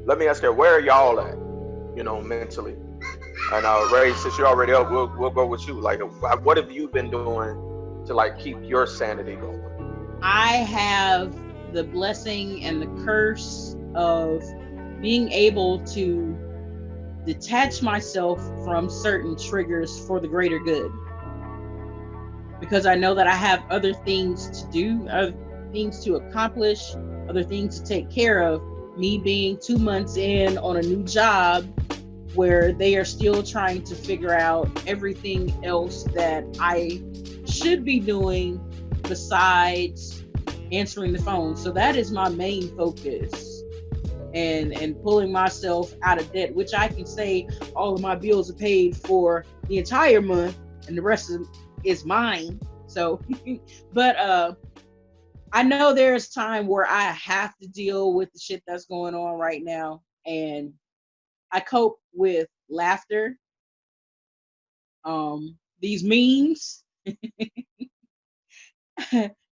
let me ask you, where are y'all at, mentally? And Ray, since you're already up, we'll go with you. Like, what have you been doing to like keep your sanity going? I have the blessing and the curse of being able to detach myself from certain triggers for the greater good, because I know that I have other things to do, other things to accomplish, other things to take care of. Me being 2 months in on a new job where they are still trying to figure out everything else that I should be doing besides answering the phone. So that is my main focus. And pulling myself out of debt, which I can say all of my bills are paid for the entire month and the rest of is mine. So but I know there's time where I have to deal with the shit that's going on right now, and I cope with laughter. These memes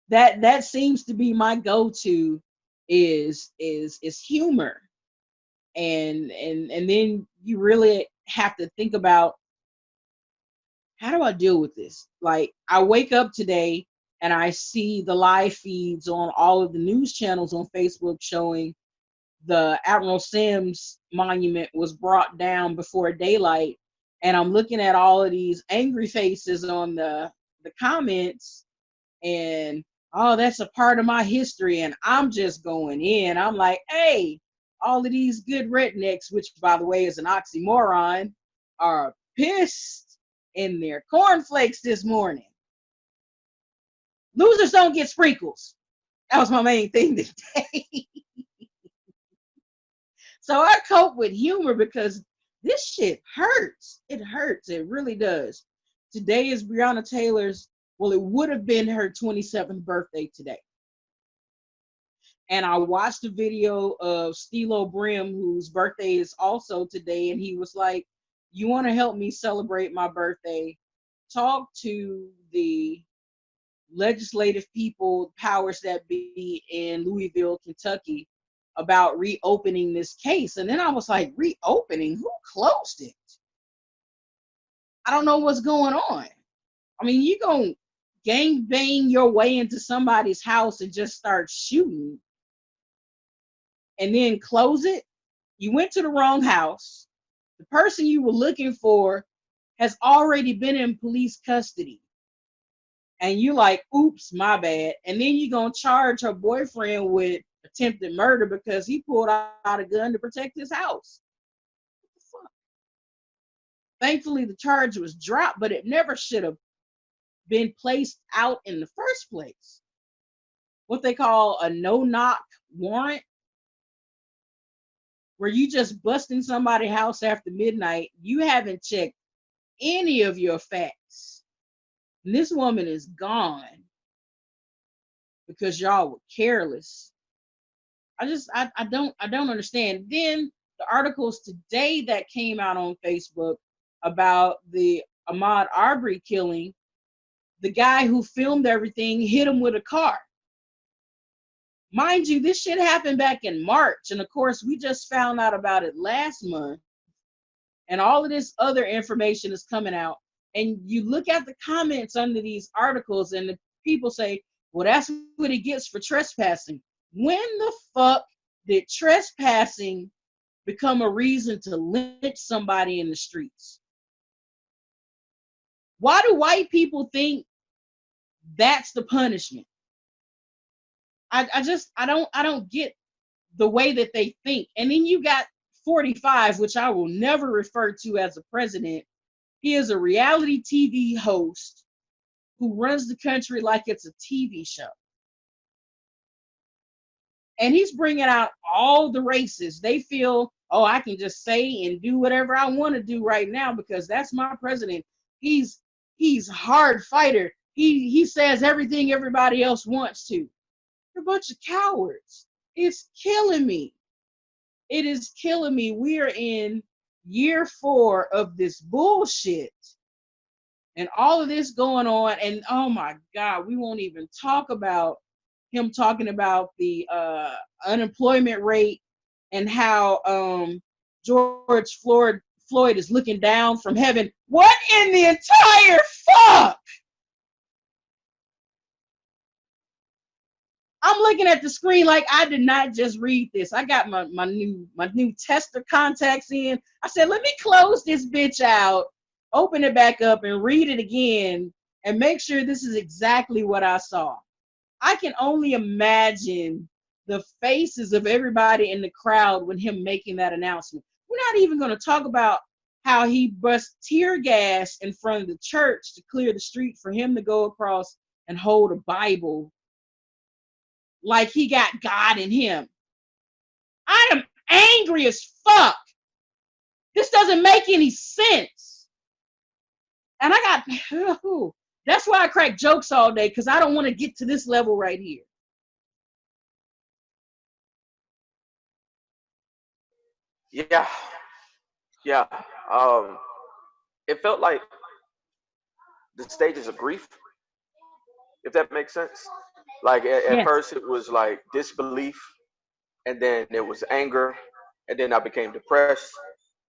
that seems to be my go-to is humor. And then you really have to think about, how do I deal with this? Like, I wake up today and I see the live feeds on all of the news channels on Facebook showing the Admiral Sims monument was brought down before daylight. And I'm looking at all of these angry faces on the comments, and oh, that's a part of my history. And I'm just going in. I'm like, hey, all of these good rednecks, which by the way is an oxymoron, are pissed in their cornflakes this morning. Losers don't get sprinkles. That was my main thing today. So I cope with humor because this shit hurts. It hurts. It really does. Today is Breonna Taylor's, well, it would have been her 27th birthday today. And I watched a video of Stilo Brim, whose birthday is also today, and he was like, you want to help me celebrate my birthday? Talk to the legislative people, powers that be in Louisville, Kentucky, about reopening this case. And then I was like, reopening? Who closed it? I don't know what's going on. I mean, you gonna gang bang your way into somebody's house and just start shooting and then close it? You went to the wrong house. The person you were looking for has already been in police custody. And you like, oops, my bad. And then you're gonna charge her boyfriend with attempted murder because he pulled out a gun to protect his house. What the fuck? Thankfully, the charge was dropped, but it never should have been placed out in the first place. What they call a no-knock warrant, where you just busting somebody's house after midnight. You haven't checked any of your facts. And this woman is gone because y'all were careless. I don't understand. Then the articles today that came out on Facebook about the Ahmaud Arbery killing, the guy who filmed everything hit him with a car. Mind you, this shit happened back in March, and of course we just found out about it last month, and all of this other information is coming out. And you look at the comments under these articles, and the people say, well, that's what he gets for trespassing. When the fuck did trespassing become a reason to lynch somebody in the streets? Why do white people think that's the punishment? I don't get the way that they think. And then you got 45, which I will never refer to as a president. He is a reality TV host who runs the country like it's a TV show. And he's bringing out all the races. They feel, oh, I can just say and do whatever I want to do right now because that's my president. He's a hard fighter. He says everything everybody else wants to. You're a bunch of cowards. It's killing me. It is killing me. We are in year 4 of this bullshit. And all of this going on. And oh my God, we won't even talk about him talking about the unemployment rate and how George Floyd is looking down from heaven. What in the entire fuck? I'm looking at the screen like I did not just read this. I got my new tester contacts in. I said, let me close this bitch out, open it back up, and read it again, and make sure this is exactly what I saw. I can only imagine the faces of everybody in the crowd when him making that announcement. We're not even going to talk about how he bust tear gas in front of the church to clear the street for him to go across and hold a Bible like he got God in him. I am angry as fuck. This doesn't make any sense. And I got, that's why I crack jokes all day, because I don't want to get to this level right here. Yeah, yeah. It felt like the stages of grief, if that makes sense. Like at Yes. first it was like disbelief, and then it was anger, and then I became depressed,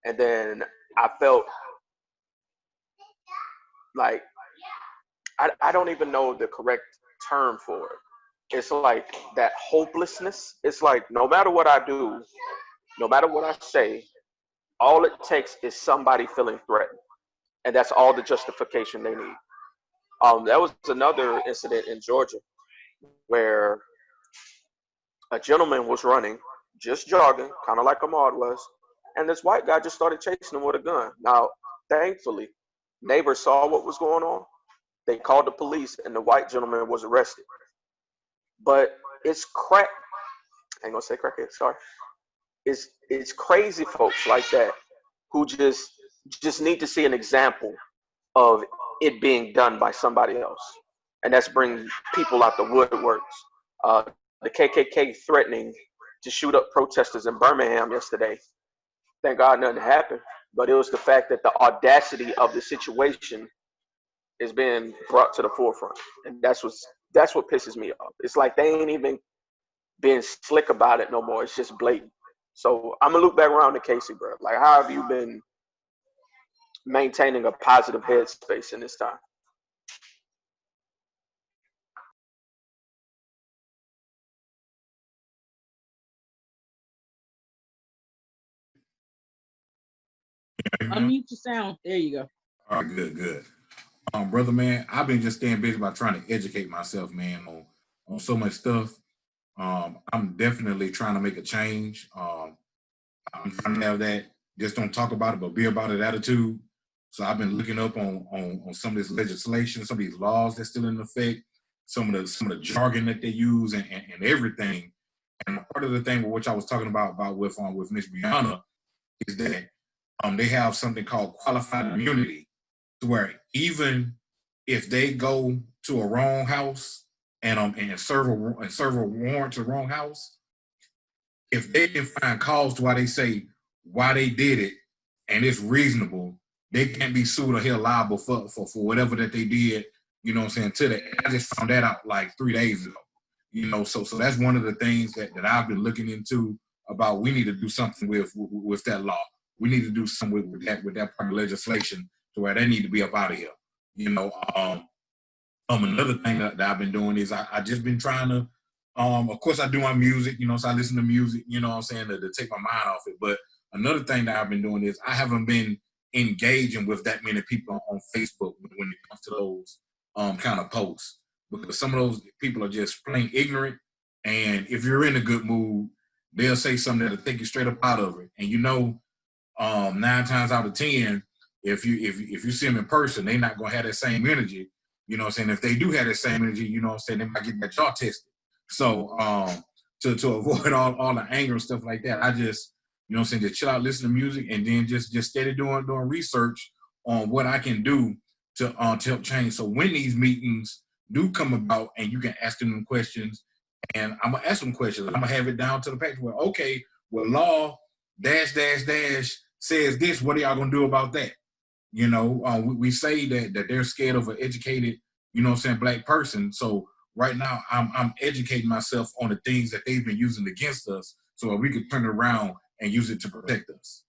and then I felt like I don't even know the correct term for it. It's like that hopelessness. It's like no matter what I do, no matter what I say, all it takes is somebody feeling threatened, and that's all the justification they need. That was another incident in Georgia where a gentleman was running, just jogging, kind of like Ahmad was, and this white guy just started chasing him with a gun. Now, thankfully, neighbors saw what was going on. They called the police, and the white gentleman was arrested. But it's crack. I ain't gonna say crackhead. Sorry. It's crazy folks like that who just need to see an example of it being done by somebody else, and that's bringing people out the woodworks. Uh, the KKK threatening to shoot up protesters in Birmingham yesterday. Thank God nothing happened, but it was the fact that the audacity of the situation is being brought to the forefront, and that's what pisses me off. It's like they ain't even being slick about it no more. It's just blatant. So I'm gonna loop back around to Casey, bro. Like, how have you been maintaining a positive headspace in this time? Unmute your sound. There you go. All right, good, good. Brother, man, I've been just staying busy by trying to educate myself, man, on so much stuff. I'm definitely trying to make a change. I'm trying to have that just don't talk about it, but be about it attitude. So I've been looking up on some of this legislation, some of these laws that's still in effect, some of the jargon that they use, and everything. And part of the thing with which I was talking about with Miss Brianna is that they have something called qualified immunity, to where even if they go to a wrong house and serve a warrant to the wrong house, if they can find cause to why they say why they did it and it's reasonable, they can't be sued or held liable for whatever that they did. You know what I'm saying? To that, I just found that out like 3 days ago. You know, so that's one of the things that I've been looking into about. We need to do something with that law. We need to do something with that part of legislation to where they need to be up out of here. You know, another thing that I've been doing is I just been trying to, of course I do my music, you know, so I listen to music, you know what I'm saying, to take my mind off it. But another thing that I've been doing is I haven't been engaging with that many people on Facebook when it comes to those kind of posts, because some of those people are just plain ignorant. And if you're in a good mood, they'll say something that'll take you straight up out of it. And you know, 9 times out of 10, if you see them in person, they're not gonna have that same energy. You know what I'm saying? If they do have that same energy, you know what I'm saying, they might get that jaw tested. So to avoid all the anger and stuff like that, I just, you know what I'm saying, just chill out, listen to music, and then just steady doing research on what I can do to help change. So when these meetings do come about and you can ask them questions, and I'm gonna ask them questions, I'm gonna have it down to the page where, okay, well, law dash dash dash says this, what are y'all gonna do about that? You know, we say that they're scared of an educated, you know what I'm saying, black person. So right now I'm educating myself on the things that they've been using against us, so we could turn it around and use it to protect us.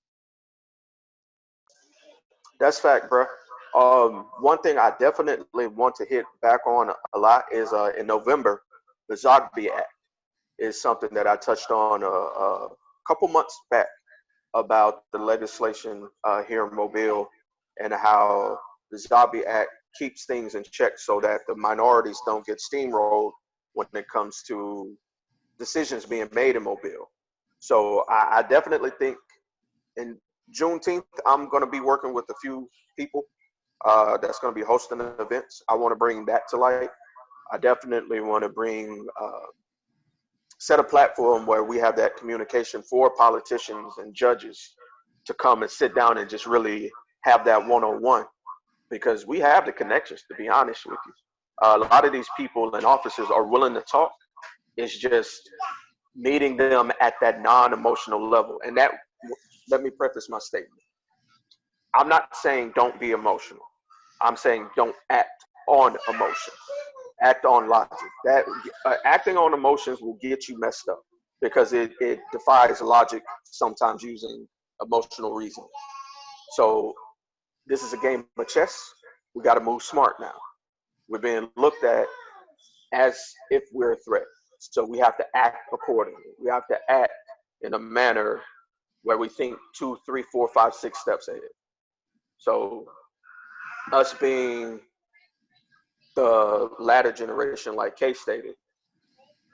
That's fact, bro. One thing I definitely want to hit back on a lot is in November, the Zogby Act is something that I touched on a couple months back about the legislation here in Mobile and how the Zogby Act keeps things in check so that the minorities don't get steamrolled when it comes to decisions being made in Mobile. So I definitely think in Juneteenth, I'm going to be working with a few people that's going to be hosting events. I want to bring that to light. I definitely want to bring set a platform where we have that communication for politicians and judges to come and sit down and just really have that one-on-one because we have the connections, to be honest with you. A lot of these people and officers are willing to talk. It's just meeting them at that non-emotional level. And that, let me preface my statement. I'm not saying don't be emotional. I'm saying don't act on emotion. Act on logic. That acting on emotions will get you messed up because it defies logic sometimes using emotional reasoning. So this is a game of chess. We got to move smart now. We're being looked at as if we're a threat. So we have to act accordingly. We have to act in a manner where we think 2, 3, 4, 5, 6 steps ahead. So us being the latter generation, like Kay stated,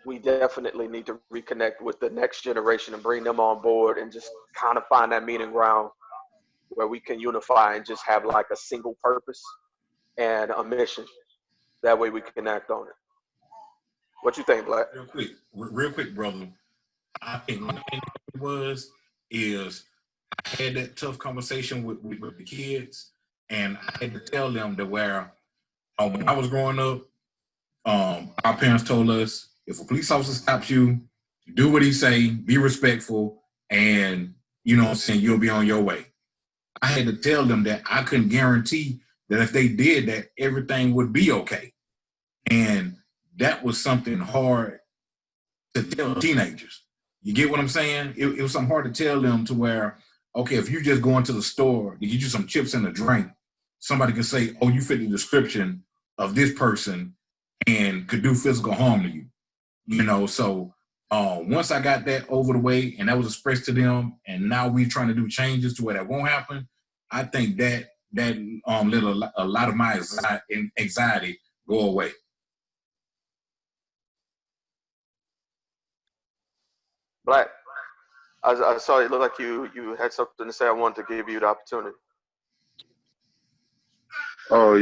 we definitely need to reconnect with the next generation and bring them on board and just kind of find that meeting ground where we can unify and just have like a single purpose and a mission. That way we can act on it. What you think, Black? Real quick, brother. I think my thing was is I had that tough conversation with the kids, and I had to tell them that where when I was growing up, our parents told us if a police officer stops you, do what he say, be respectful, and you know what I'm saying, you'll be on your way. I had to tell them that I couldn't guarantee that if they did that, everything would be okay. And that was something hard to tell teenagers. You get what I'm saying? It was something hard to tell them to where, okay, if you just go into the store to get you some chips and a drink, somebody can say, oh, you fit the description of this person and could do physical harm to you. You know, so once I got that over the way and that was expressed to them, and now we're trying to do changes to where that won't happen, I think that let a lot of my anxiety go away. Black, I saw it looked like you had something to say. I wanted to give you the opportunity. Oh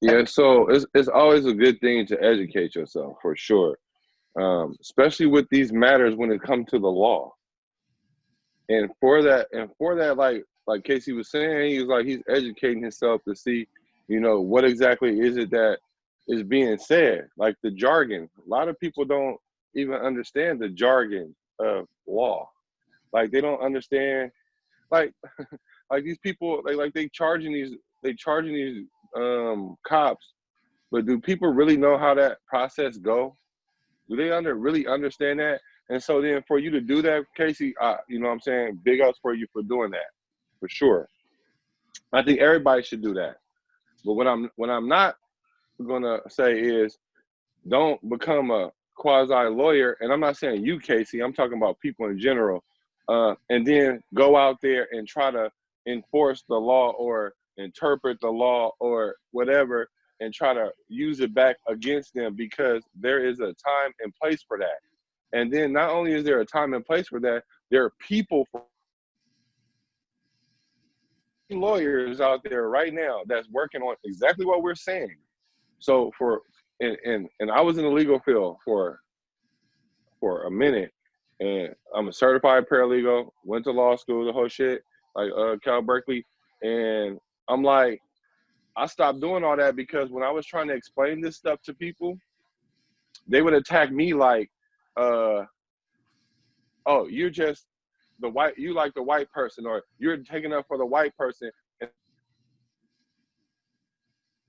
yeah. So it's always a good thing to educate yourself for sure, especially with these matters when it comes to the law. And for that, like Casey was saying, he was like he's educating himself to see, what exactly is it that is being said, like the jargon. A lot of people don't even understand the jargon of law. Like they don't understand, like like these people, they charging these cops, but do people really know how that process go? Do they really understand that? And so then for you to do that, Casey, you know what I'm saying, big ups for you for doing that, for sure. I think everybody should do that. But what I'm not gonna say is don't become a quasi lawyer. And I'm not saying you, Casey, I'm talking about people in general. And then go out there and try to enforce the law or interpret the law or whatever and try to use it back against them, because there is a time and place for that. And then not only is there a time and place for that, there are people, lawyers out there right now that's working on exactly what we're saying. So and I was in the legal field for a minute, and I'm a certified paralegal, went to law school, the whole shit, like Cal Berkeley. And I'm like, I stopped doing all that because when I was trying to explain this stuff to people, they would attack me like, oh, you're just you like the white person, or you're taking up for the white person. And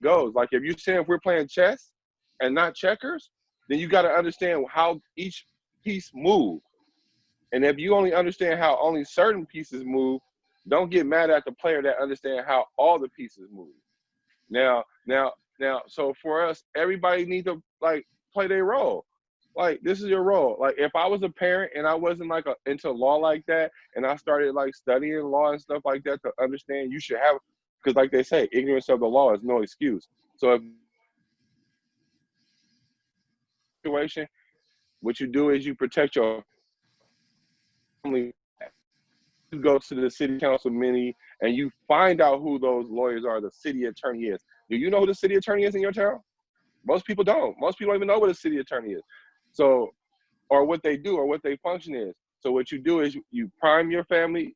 goes like, if you're saying if we're playing chess and not checkers, then you got to understand how each piece moves. And if you only understand how only certain pieces move, don't get mad at the player that understand how all the pieces move. Now, so for us, everybody needs to like play their role. Like, this is your role. Like, if I was a parent and I wasn't like into law like that, and I started like studying law and stuff like that to understand, you should have, because like they say, ignorance of the law is no excuse. So if situation, what you do is you protect your family. You go to the city council meeting and you find out who those lawyers are, the city attorney is. Do you know who the city attorney is in your town? Most people don't. Most people don't even know what a city attorney is. So, or what they do or what their function is. So what you do is you prime your family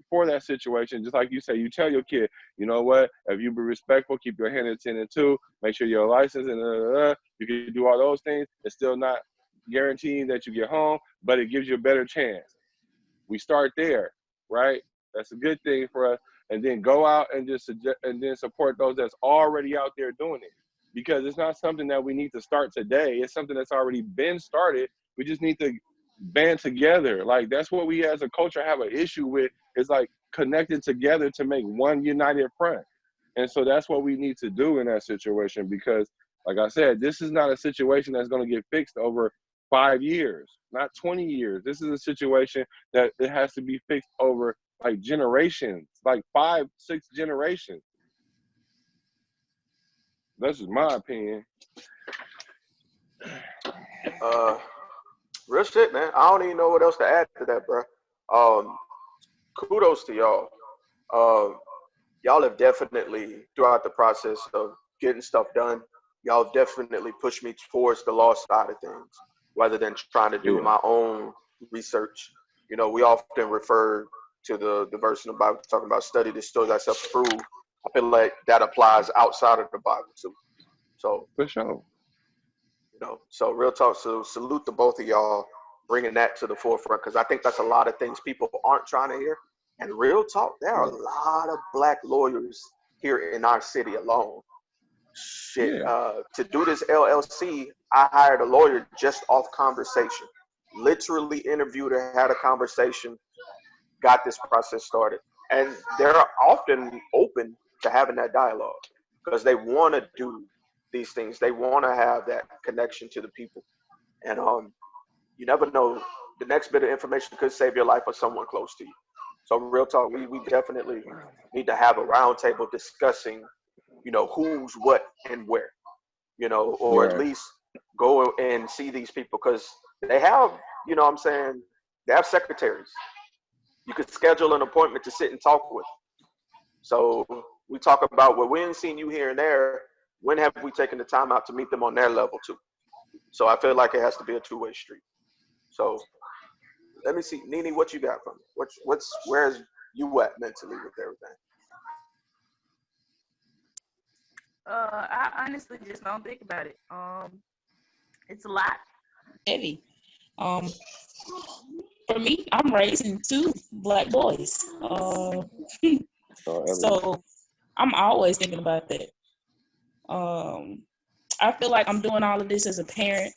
for that situation. Just like you say, you tell your kid, you know what, if you be respectful, keep your hand in 10 and 2, make sure you're licensed, and you can do all those things. It's still not guaranteeing that you get home, but it gives you a better chance. We start there, right? That's a good thing for us. And then go out and just suggest, and then support those that's already out there doing it. Because it's not something that we need to start today. It's something that's already been started. We just need to band together. Like, that's what we as a culture have an issue with, is like connecting together to make one united front. And so that's what we need to do in that situation, because like I said, this is not a situation that's going to get fixed over 5 years, not 20 years. This is a situation that it has to be fixed over like generations, like 5-6 generations. That's just my opinion. Real shit, man. I don't even know what else to add to that, bro. Kudos to y'all. Y'all have definitely, throughout the process of getting stuff done, y'all definitely pushed me towards the law side of things, rather than trying to do my own research. You know, we often refer to the verse in the Bible talking about study to show thyself approved. I feel like that applies outside of the Bible too. So for sure. You know, so real talk. So salute to both of y'all bringing that to the forefront, because I think that's a lot of things people aren't trying to hear. And real talk, there are a lot of black lawyers here in our city alone. Shit, to do this LLC, I hired a lawyer just off conversation. Literally interviewed her, had a conversation, got this process started. And they're often open to having that dialogue because they want to do these things. They want to have that connection to the people. And you never know, the next bit of information could save your life or someone close to you. So real talk, we definitely need to have a roundtable discussing, you know, who's what and where, you know, or at least go and see these people, because they have, you know what I'm saying, they have secretaries. You could schedule an appointment to sit and talk with. So we talk about, well, we ain't seen you here and there. When have we taken the time out to meet them on their level too? So I feel like it has to be a two-way street. So let me see, Nene, what you got from me? Where's you at mentally with everything? I honestly just don't think about it. It's a lot. Heavy. For me, I'm raising 2 black boys. So I'm always thinking about that. I feel like I'm doing all of this as a parent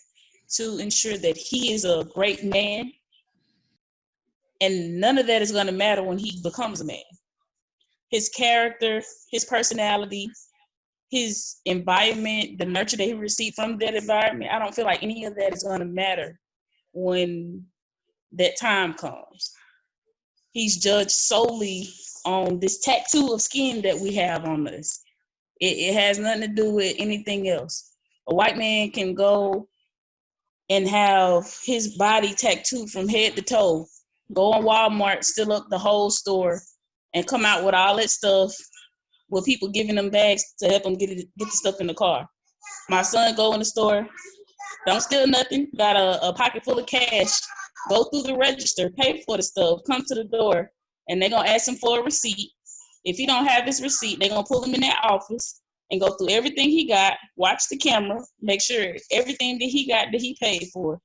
to ensure that he is a great man, and none of that is going to matter when he becomes a man. His character, his personality, his environment, the nurture that he received from that environment, I don't feel like any of that is going to matter when that time comes. He's judged solely on this tattoo of skin that we have on us. It has nothing to do with anything else. A white man can go and have his body tattooed from head to toe, go on Walmart, steal up the whole store, and come out with all that stuff with people giving them bags to help them get the stuff in the car. My son go in the store, don't steal nothing, got a pocket full of cash, go through the register, pay for the stuff, come to the door, and they're going to ask him for a receipt. If he don't have his receipt, they're going to pull him in that office and go through everything he got, watch the camera, make sure everything that he got that he paid for.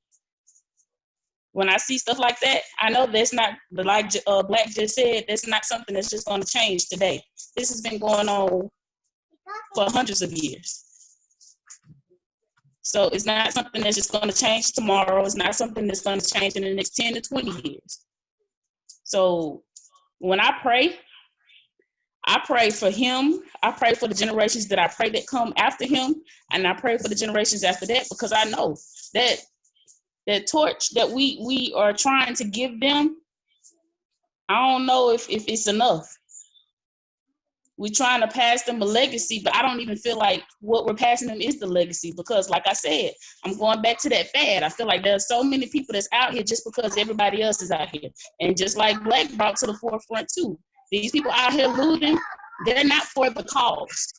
When I see stuff like that, I know that's not, like Black just said, that's not something that's just going to change today. This has been going on for hundreds of years. So it's not something that's just going to change tomorrow. It's not something that's going to change in the next 10 to 20 years. So when I pray for him. I pray for the generations that I pray that come after him. And I pray for the generations after that, because I know that that torch that we are trying to give them, I don't know if it's enough. We're trying to pass them a legacy, but I don't even feel like what we're passing them is the legacy, because like I said, I'm going back to that fad. I feel like there's so many people that's out here just because everybody else is out here. And just like Black brought to the forefront too, these people out here looting, they're not for the cause.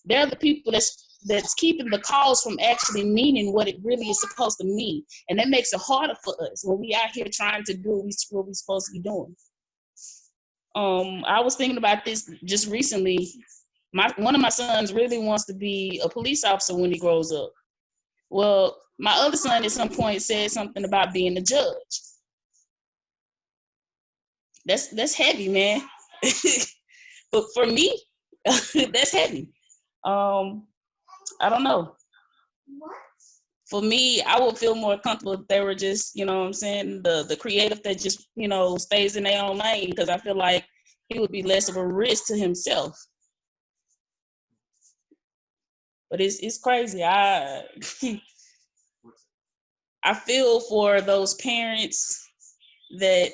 They're the people that's keeping the cause from actually meaning what it really is supposed to mean. And that makes it harder for us when we out here trying to do what we're supposed to be doing. I was thinking about this just recently. One of my sons really wants to be a police officer when he grows up. Well, my other son at some point said something about being a judge. That's heavy, man. But for me, that's heavy. I don't know. For me, I would feel more comfortable if they were just, you know what I'm saying, the creative that just, you know, stays in their own lane, because I feel like he would be less of a risk to himself. But it's crazy. I feel for those parents that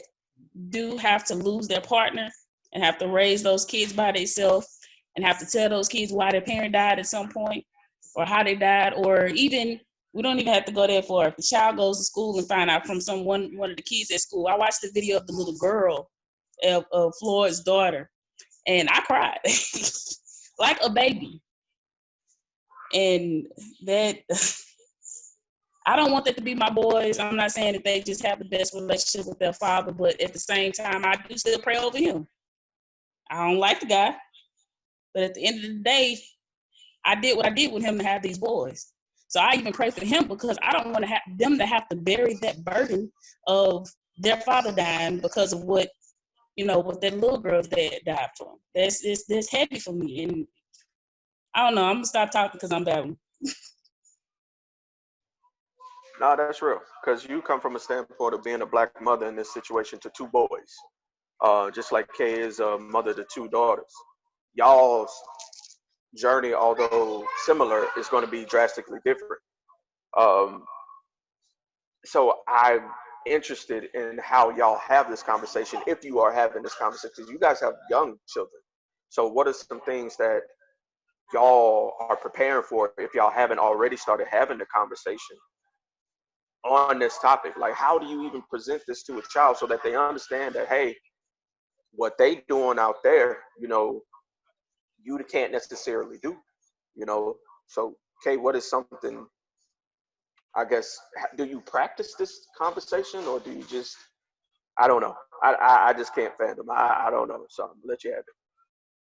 do have to lose their partner and have to raise those kids by themselves and have to tell those kids why their parent died at some point or how they died, or even, we don't even have to go that far. If the child goes to school and find out from one of the kids at school. I watched the video of the little girl, of Floyd's daughter, and I cried like a baby. And that, I don't want that to be my boys. I'm not saying that they just have the best relationship with their father, but at the same time, I do still pray over him. I don't like the guy, but at the end of the day, I did what I did with him to have these boys. So I even pray for him, because I don't want to have them to have to bury that burden of their father dying because of what, you know, what that little girl's dad died from. That's heavy for me. And I don't know, I'm gonna stop talking because I'm babbling. No, that's real. Because you come from a standpoint of being a Black mother in this situation to two boys. Just like Kay is a mother to two daughters. Y'all's journey, although similar, is going to be drastically different. Um, so I'm interested in how y'all have this conversation, if you are having this conversation, because you guys have young children. So what are some things that y'all are preparing for if y'all haven't already started having the conversation on this topic? Like, how do you even present this to a child so that they understand that, hey, what they doing out there, you know, you can't necessarily do, you know? So, Kay, what is something, I guess, do you practice this conversation, or do you just, I don't know. I just can't fathom. I don't know. So I'm gonna let you have it.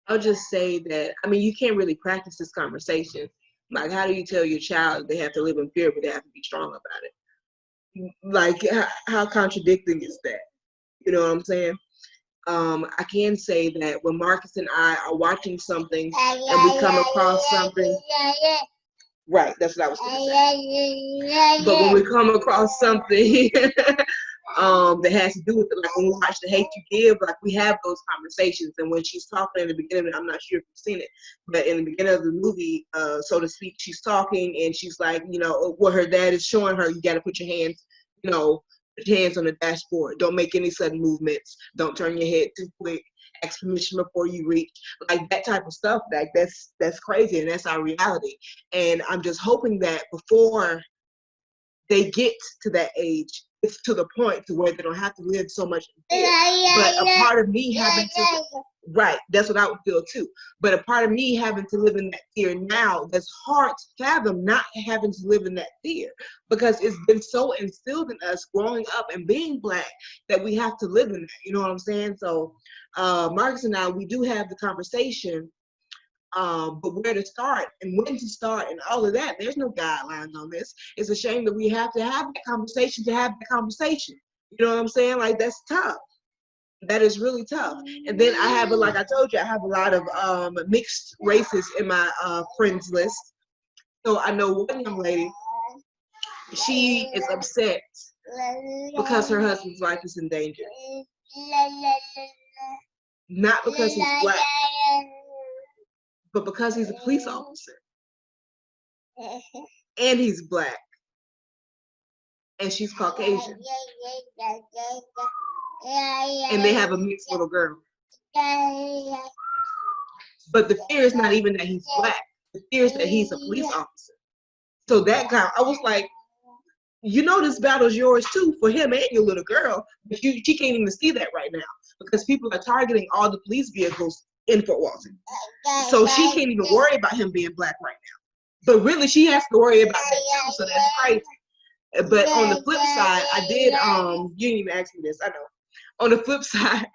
I'll just say that, I mean, you can't really practice this conversation. Like, how do you tell your child they have to live in fear, but they have to be strong about it? Like, how contradicting is that? You know what I'm saying? I can say that when Marcus and I are watching something and we come across something, right, that's what I was going to say. But when we come across something that has to do with it, like when we watch The Hate You Give, like we have those conversations. And when she's talking in the beginning, I'm not sure if you've seen it, but in the beginning of the movie, so to speak, she's talking and she's like, you know, what her dad is showing her, you got to put your hands, you know, put your hands on the dashboard. Don't make any sudden movements. Don't turn your head too quick. Ask permission before you reach. Like that type of stuff. Like that's crazy, and that's our reality. And I'm just hoping that before they get to that age, it's to the point to where they don't have to live so much in fear. But a part of me having to, right, that's what I would feel too. But a part of me having to live in that fear now, that's hard to fathom not having to live in that fear, because it's been so instilled in us growing up and being Black that we have to live in that. You know what I'm saying? So Marcus and I, we do have the conversation, but where to start and when to start and all of that, there's no guidelines on this. It's a shame that we have to have that conversation to have the conversation. You know what I'm saying? Like, that's tough. That is really tough. And then I have, like I told you, I have a lot of mixed races in my friends list. So I know one young lady she is upset because her husband's life is in danger. Not because he's black, but because he's a police officer. And he's black. And she's Caucasian. And they have a mixed little girl. But the fear is not even that he's black. The fear is that he's a police officer. So that guy, I was like, you know this battle's yours too, for him and your little girl. But she can't even see that right now because people are targeting all the police vehicles in Fort Walton. So she can't even worry about him being black right now. But really, she has to worry about that too, so that's crazy. But on the flip side, I did, you didn't even ask me this, I know. On the flip side,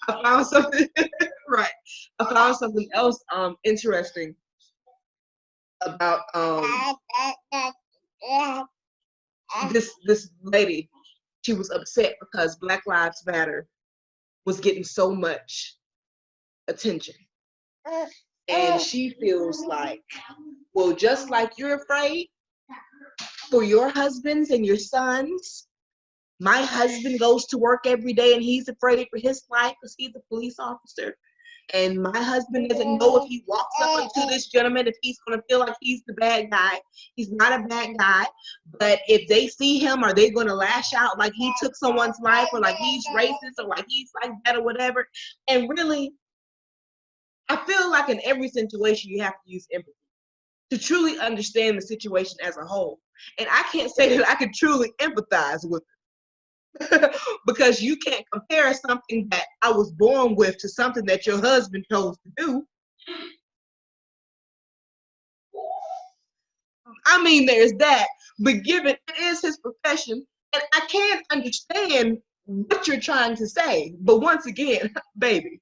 I found something, right. I found something else interesting about this lady. She was upset because Black Lives Matter was getting so much attention. And she feels like, well, just like you're afraid for your husbands and your sons, my husband goes to work every day and he's afraid for his life because he's a police officer. And my husband doesn't know if he walks up into this gentleman if he's going to feel like he's the bad guy. He's not a bad guy. But if they see him, are they going to lash out like he took someone's life or like he's racist or like he's like that or whatever? And really, I feel like in every situation you have to use empathy to truly understand the situation as a whole. And I can't say that I can truly empathize with it because you can't compare something that I was born with to something that your husband chose to do. I mean, there's that, but given it is his profession, and I can't understand what you're trying to say, but once again, baby,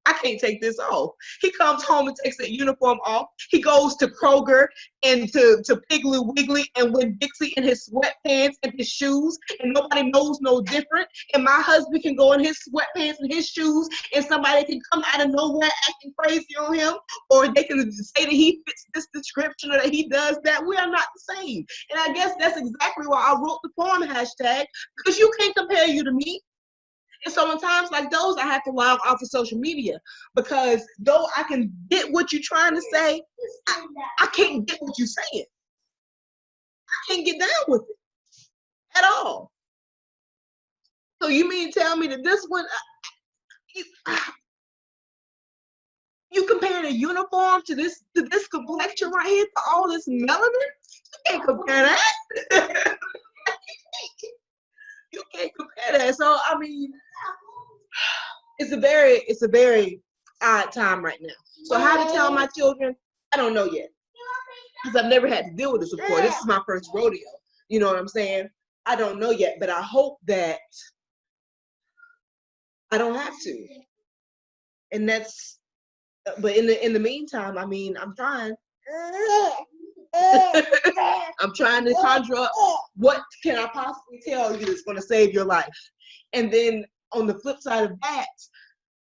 I can't take this off. He comes home and takes that uniform off. He goes to Kroger and to Piggly Wiggly and with Dixie in his sweatpants and his shoes, and nobody knows no different. And my husband can go in his sweatpants and his shoes, and somebody can come out of nowhere acting crazy on him, or they can say that he fits this description or that he does that. We are not the same. And I guess that's exactly why I wrote the poem hashtag, because you can't compare you to me. And so in times like those, I have to log off of social media because though I can get what you're trying to say, I can't get what you're saying. I can't get down with it at all. So you mean tell me that this one, you comparing a uniform to this complexion right here, to all this melanin? You can't compare that. You can't compare that. So I mean, it's a very odd time right now. So how to tell my children, I don't know yet. Because I've never had to deal with this before. This is my first rodeo. You know what I'm saying? I don't know yet, but I hope that I don't have to. And that's, but in the meantime, I mean, I'm trying. I'm trying to conjure up what can I possibly tell you that's going to save your life. And then on the flip side of that,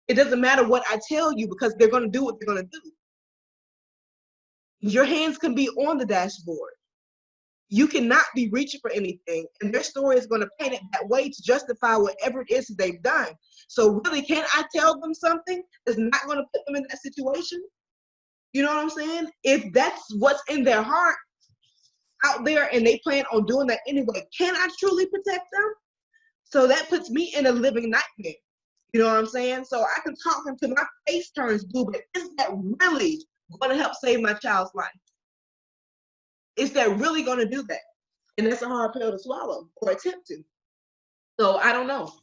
it doesn't matter what I tell you because they're going to do what they're going to do. Your hands can be on the dashboard. You cannot be reaching for anything, and their story is going to paint it that way to justify whatever it is that they've done. So really, can I tell them something that's not going to put them in that situation? You know what I'm saying? If that's what's in their heart out there and they plan on doing that anyway, can I truly protect them? So that puts me in a living nightmare. You know what I'm saying? So I can talk until my face turns blue, but is that really going to help save my child's life? Is that really going to do that? And that's a hard pill to swallow or attempt to. So I don't know.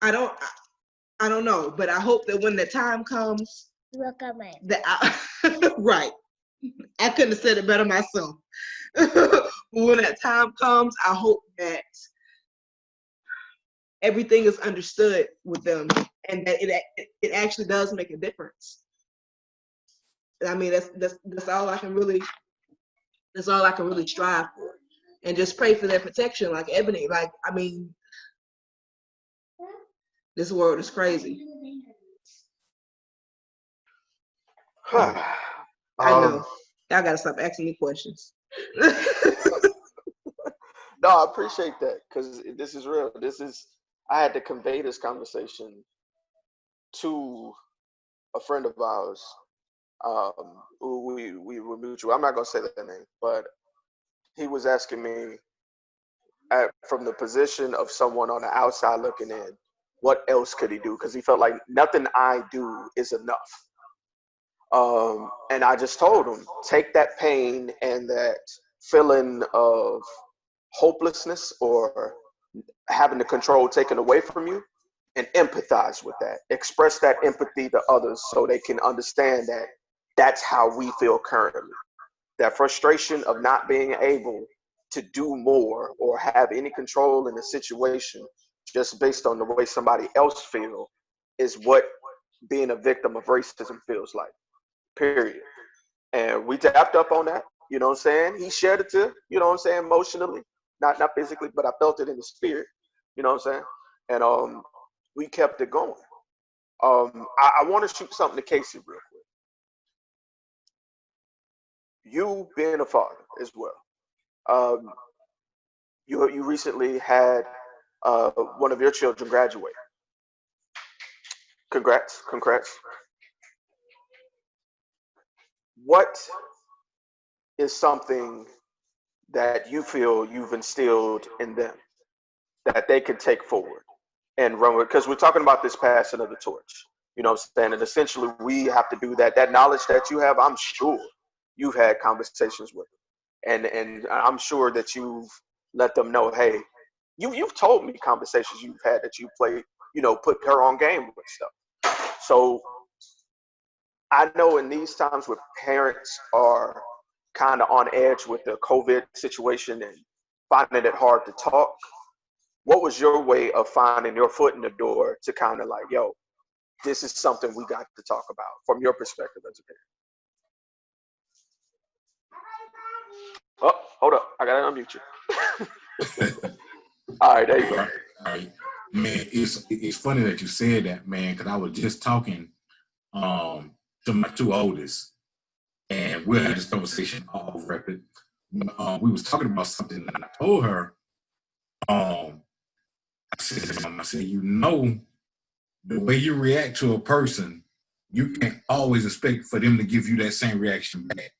I don't know, but I hope that when the time comes, that right. I couldn't have said it better myself. When that time comes, I hope that everything is understood with them and that it actually does make a difference. I mean, that's all I can really strive for, and just pray for their protection, like Ebony. Like, I mean, this world is crazy. I know. Y'all gotta stop asking me questions. No, I appreciate that because this is real. I had to convey this conversation to a friend of ours who we were mutual. I'm not gonna say their name, but he was asking me from the position of someone on the outside looking in, what else could he do? Because he felt like nothing I do is enough. And I just told him, take that pain and that feeling of hopelessness or having the control taken away from you and empathize with that. Express that empathy to others so they can understand that that's how we feel currently. That frustration of not being able to do more or have any control in the situation just based on the way somebody else feels is what being a victim of racism feels like, period. And we tapped up on that, you know what I'm saying? He shared it too, you know what I'm saying, emotionally, not physically, but I felt it in the spirit, you know what I'm saying? And we kept it going. I want to shoot something to Casey real quick. You being a father as well. Um, you recently had one of your children graduate. Congrats, congrats. What is something that you feel you've instilled in them that they can take forward and run with? Because we're talking about this passing of the torch. You know what I'm saying? And essentially, we have to do that. That knowledge that you have, I'm sure you've had conversations with them. And I'm sure that you've let them know, hey, you've told me conversations you've had that you played, you know, put her on game with stuff. So I know in these times where parents are kind of on edge with the COVID situation and finding it hard to talk, what was your way of finding your foot in the door to kind of like, yo, this is something we got to talk about from your perspective as a parent? Oh, hold up. I got to unmute you. All right, there you go. All right. Man, it's funny that you said that, man, because I was just talking to my two oldest, and we had this conversation off record. We was talking about something, and I told her, I said, you know, the way you react to a person, you can't always expect for them to give you that same reaction back.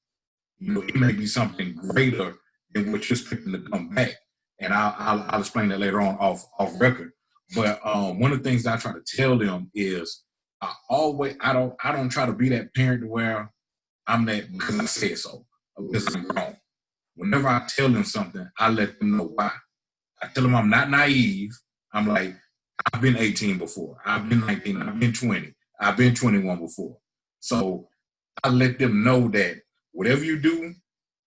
You know, it may be something greater than what you're expecting to come back. And I'll explain that later on off record. But one of the things I try to tell them is I don't try to be that parent where I'm that because I said so, or because I'm wrong. Whenever I tell them something, I let them know why. I tell them I'm not naive. I'm like, I've been 18 before. I've been 19. I've been 20. I've been 21 before. So I let them know that whatever you do,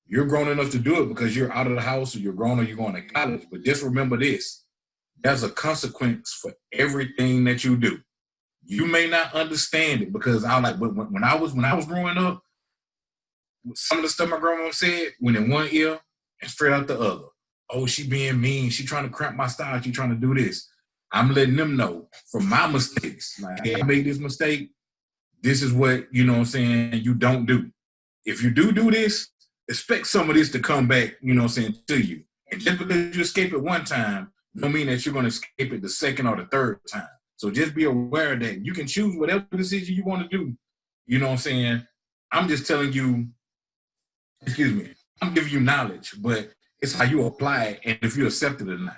you're grown enough to do it because you're out of the house or you're grown or you're going to college. But just remember this. There's a consequence for everything that you do. You may not understand it because when I was growing up, some of the stuff my grandma said went in one ear and straight out the other. Oh, she being mean. She trying to cramp my style. She trying to do this. I'm letting them know from my mistakes. Like, hey, I made this mistake. This is what, you know what I'm saying, you don't do. If you do this, expect some of this to come back, you know what I'm saying, to you. And just because you escape it one time, don't mean that you're going to escape it the second or the third time. So just be aware that you can choose whatever decision you want to do. You know what I'm saying? I'm just telling you, I'm giving you knowledge, but it's how you apply it and if you accept it or not.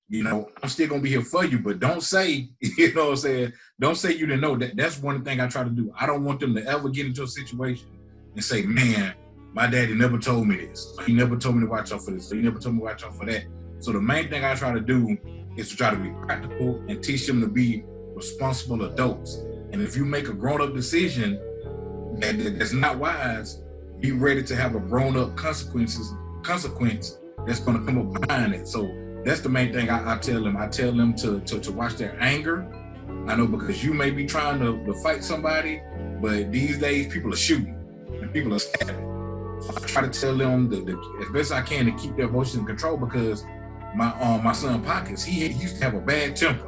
You know, I'm still going to be here for you, but don't say, you know what I'm saying? Don't say you didn't know that. That's one thing I try to do. I don't want them to ever get into a situation and say, man, my daddy never told me this. He never told me to watch out for this. He never told me to watch out for that. So the main thing I try to do is to try to be practical and teach them to be responsible adults. And if you make a grown-up decision that's not wise, be ready to have a grown-up consequence that's going to come up behind it. So that's the main thing I tell them. I tell them to watch their anger. I know because you may be trying to fight somebody, but these days people are shooting and people are stabbing. So I try to tell them as best I can to keep their emotions in control because my son Pockets, he used to have a bad temper.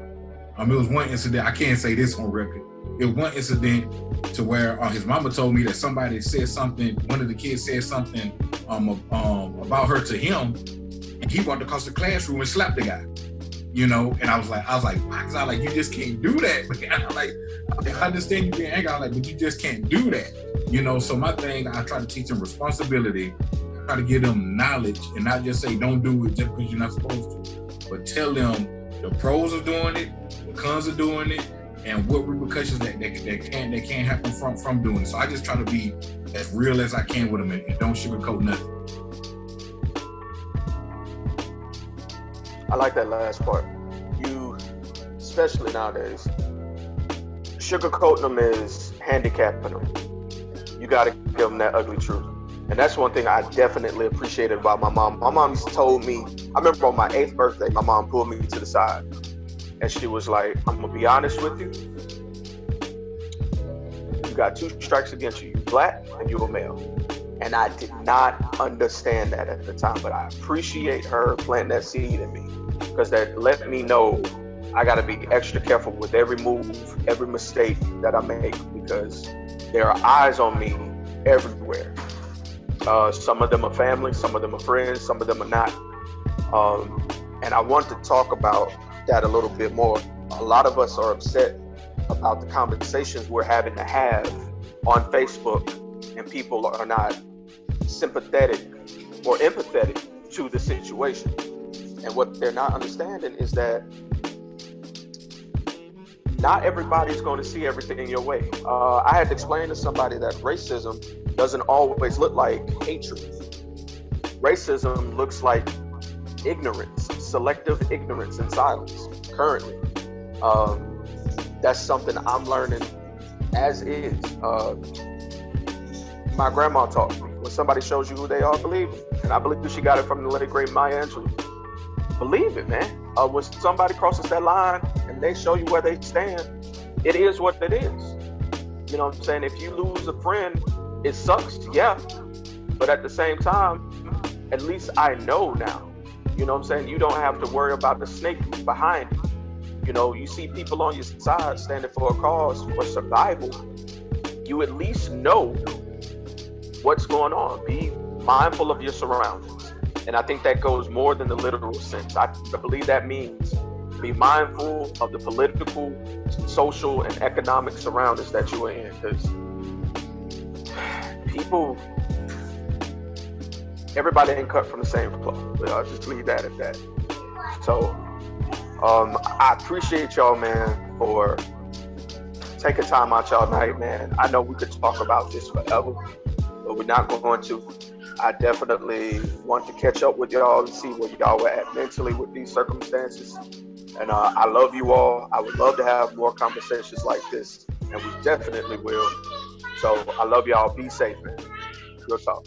It was one incident. I can't say this on record. It was one incident to where his mama told me that somebody said something. One of the kids said something about her to him, and he walked across the classroom and slapped the guy. You know, and I was like, you just can't do that. I understand you being angry, but you just can't do that. You know, so my thing, I try to teach them responsibility, try to give them knowledge, and not just say don't do it just because you're not supposed to, but tell them the pros of doing it, the cons of doing it, and what repercussions that can happen from doing it. So I just try to be as real as I can with them and don't sugarcoat nothing. I like that last part. You, especially nowadays, sugarcoating them is handicapping them. You got to give them that ugly truth. And that's one thing I definitely appreciated about my mom. My mom told me, I remember on my 8th birthday, my mom pulled me to the side. And she was like, I'm going to be honest with you. You got 2 strikes against you. You're black and you're a male. And I did not understand that at the time, but I appreciate her planting that seed in me, because that let me know I got to be extra careful with every move, every mistake that I make, because there are eyes on me everywhere. Some of them are family, some of them are friends, some of them are not. And I want to talk about that a little bit more. A lot of us are upset about the conversations we're having to have on Facebook, and people are not sympathetic or empathetic to the situation. And what they're not understanding is that not everybody's going to see everything your way. I had to explain to somebody that racism doesn't always look like hatred. Racism looks like ignorance, selective ignorance and silence currently. That's something I'm learning as is. My grandma taught me, when somebody shows you who they are, believe it. And I believe she got it from the late great Maya Angelou. Believe it, man. When somebody crosses that line and they show you where they stand, it is what it is. You know what I'm saying? If you lose a friend, it sucks, yeah. But at the same time, at least I know now. You know what I'm saying? You don't have to worry about the snake behind you. You know, you see people on your side standing for a cause, for survival. You at least know what's going on. Be mindful of your surroundings. And I think that goes more than the literal sense. I believe that means be mindful of the political, social, and economic surroundings that you are in. Because people, everybody ain't cut from the same cloth. I'll just leave that at that. So I appreciate y'all, man, for taking time out y'all night, man. I know we could talk about this forever, but we're not going to. I definitely want to catch up with y'all and see where y'all were at mentally with these circumstances. And I love you all. I would love to have more conversations like this, and we definitely will. So I love y'all. Be safe, man. Real talk.